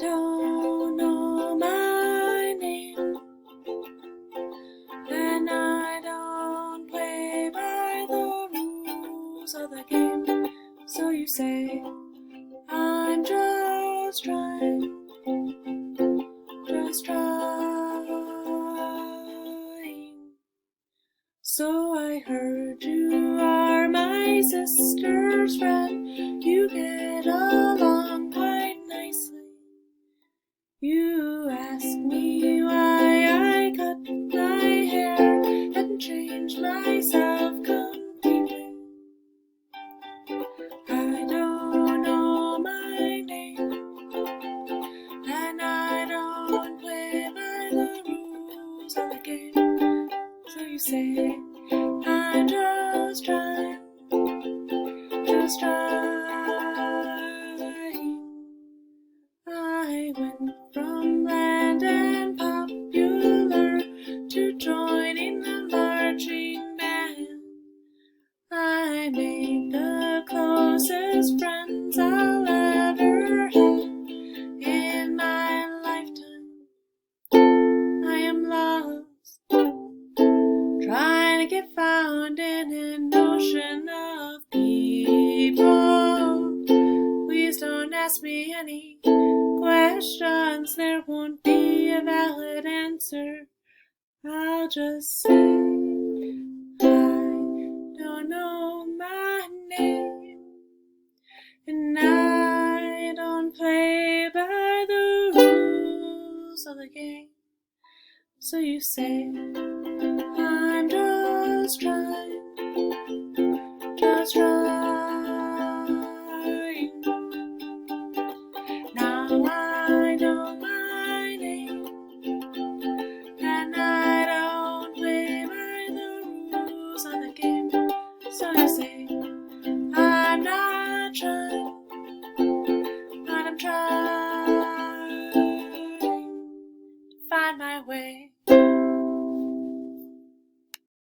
don't know my name, and I don't play by the rules of the game. So you say, I'm just trying. So I heard you are my sister's friend. You get along quite nicely. You ask me why I cut my hair and changed myself completely. I don't know my name, and I don't play by the rules of the game. So you say, I'm just trying. I went from bland and popular to joining the marching band. I made the closest friends I'll ever have in my lifetime. I am lost, trying to get found in an ocean of people. Please don't ask me any questions, there won't be a valid answer. I'll just say, I don't know my name, and I don't play by the rules of the game. So you say, I'm just trying. Now I know my name, and I don't play by the rules of the game. So you say,